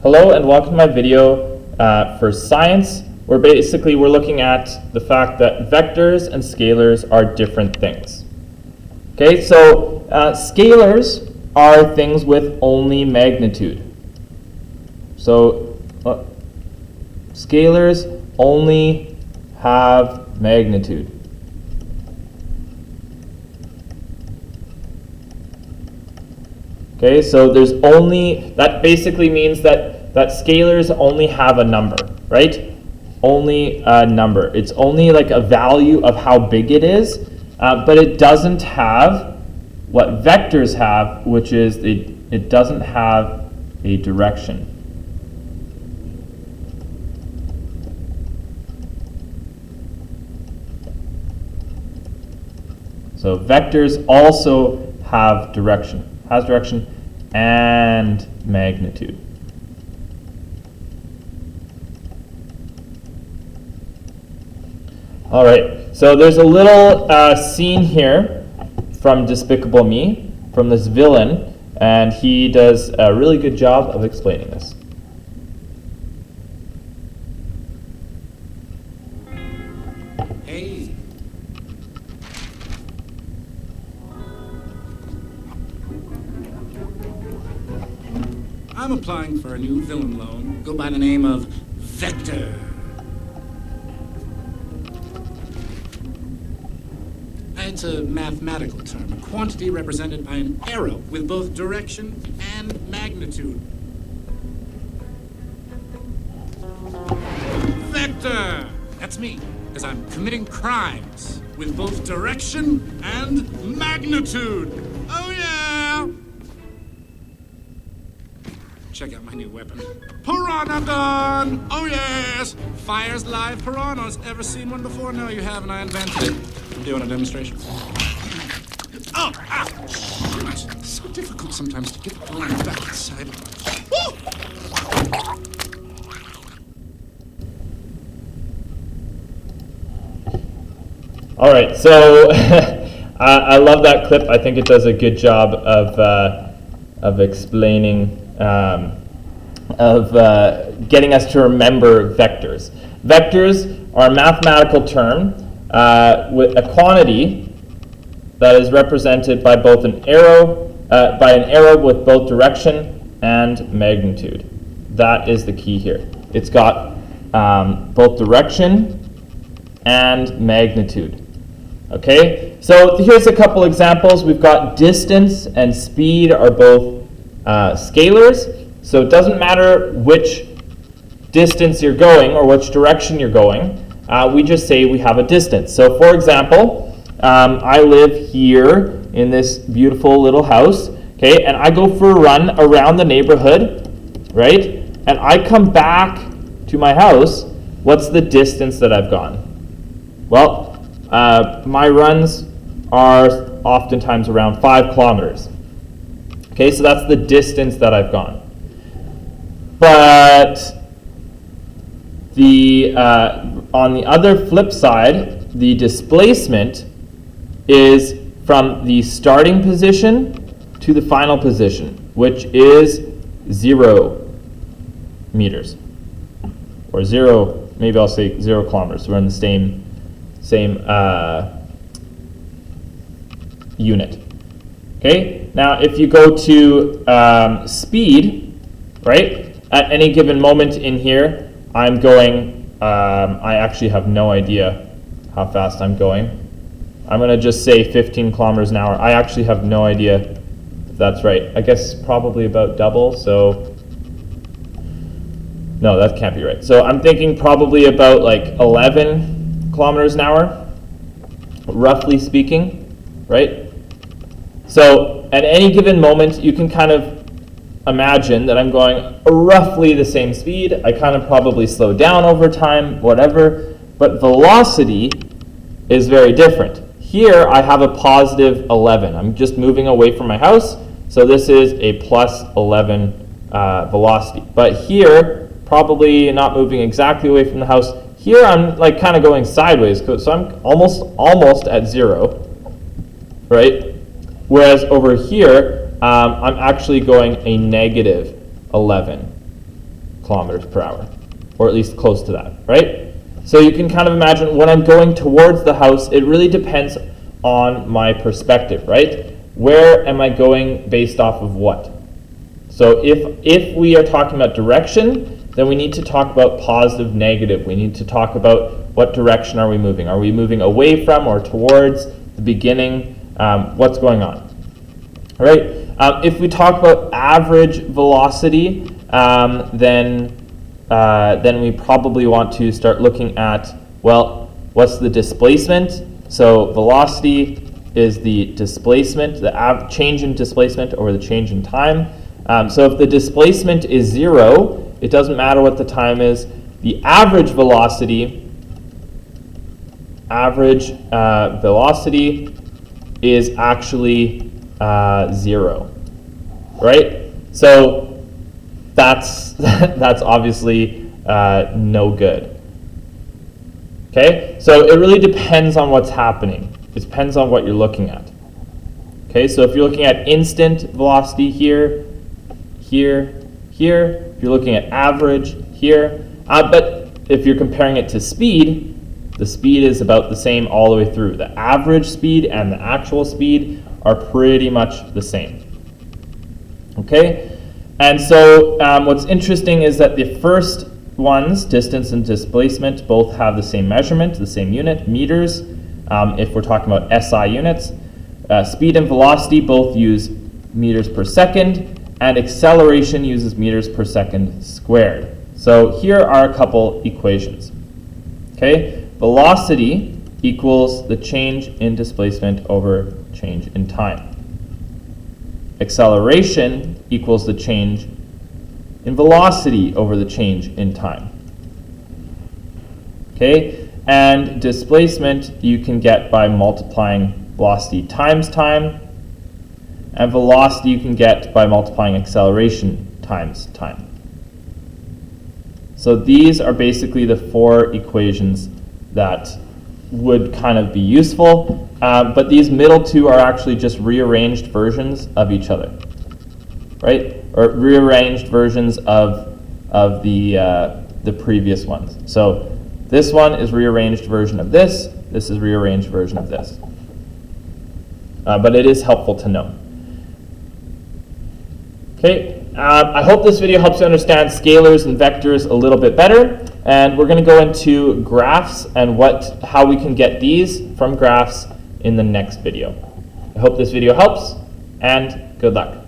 Hello and welcome to my video for science, where basically we're looking at the fact that vectors and scalars are different things. Okay, so scalars are things with only magnitude. So scalars only have magnitude. Okay, so there's only, that basically means that scalars only have a number, right? Only a number. It's only like a value of how big it is, but it doesn't have what vectors have, which is it doesn't have a direction. So vectors also have direction. Has direction and magnitude. All right, so there's a little scene here from Despicable Me, from this villain, and he does a really good job of explaining this. Hey. I'm applying for a new villain loan. Go by the name of Vector. It's a mathematical term, a quantity represented by an arrow with both direction and magnitude. Vector! That's me, because I'm committing crimes with both direction and magnitude. Oh yeah! Check out my new weapon. Piranha gun! Oh yes! Fires live piranhas. Ever seen one before? No, you haven't. I invented it. I'm doing a demonstration. Oh! Ah! It's so difficult sometimes to get the piranha back inside of me. All right, so I love that clip. I think it does a good job of explaining, getting us to remember vectors. Vectors are a mathematical term with a quantity that is represented by both an arrow, with both direction and magnitude. That is the key here. It's got both direction and magnitude. Okay, so here's a couple examples. We've got distance and speed are both scalars. So it doesn't matter which distance you're going or which direction you're going. We just say we have a distance. So for example, I live here in this beautiful little house, okay, and I go for a run around the neighborhood, right? And I come back to my house. What's the distance that I've gone? Well, my runs are oftentimes around 5 kilometers. Okay, so that's the distance that I've gone. But on the other flip side, the displacement is from the starting position to the final position, which is 0 meters. Or maybe I'll say 0 kilometers. We're in the same unit. Okay, now if you go to speed, right? At any given moment in here, I'm going, I actually have no idea how fast I'm going. I'm going to just say 15 kilometers an hour. I actually have no idea if that's right. I guess probably about double, so no, that can't be right. So I'm thinking probably about like 11 kilometers an hour, roughly speaking, right? So at any given moment, you can kind of imagine that I'm going roughly the same speed. I kind of probably slow down over time, whatever, but velocity is very different. Here I have a positive 11. I'm just moving away from my house, so this is a plus 11 velocity. But here, probably not moving exactly away from the house. Here I'm like kind of going sideways, so I'm almost at 0, right? Whereas over here, I'm actually going a negative 11. kilometers per hour, or at least close to that, right? So you can kind of imagine when I'm going towards the house, it really depends on my perspective, right? Where am I going based off of what? So if we are talking about direction, then we need to talk about positive, negative. We need to talk about what direction are we moving. Are we moving away from or towards the beginning? What's going on? All right. If we talk about average velocity, then we probably want to start looking at, well, what's the displacement? So velocity is the displacement, the change in displacement over the change in time. So if the displacement is 0, it doesn't matter what the time is. The average velocity is actually 0, right? So that's that's obviously no good. Okay, so it really depends on what's happening. It depends on what you're looking at. Okay, so if you're looking at instant velocity here, here, here, if you're looking at average here, but if you're comparing it to speed, the speed is about the same all the way through. The average speed and the actual speed are pretty much the same. Okay, and so what's interesting is that the first ones, distance and displacement, both have the same measurement, the same unit, meters, if we're talking about SI units. Speed and velocity both use meters per second, and acceleration uses meters per second squared. So here are a couple equations. Okay, velocity equals the change in displacement over change in time. Acceleration equals the change in velocity over the change in time. Okay, and displacement you can get by multiplying velocity times time, and velocity you can get by multiplying acceleration times time. So these are basically the 4 equations that would kind of be useful, but these middle 2 are actually just rearranged versions of each other, right? Or rearranged versions of the previous ones. So this one is rearranged version of this. This is rearranged version of this. But it is helpful to know. Okay, I hope this video helps you understand scalars and vectors a little bit better. And we're going to go into graphs and how we can get these from graphs in the next video. I hope this video helps, and good luck.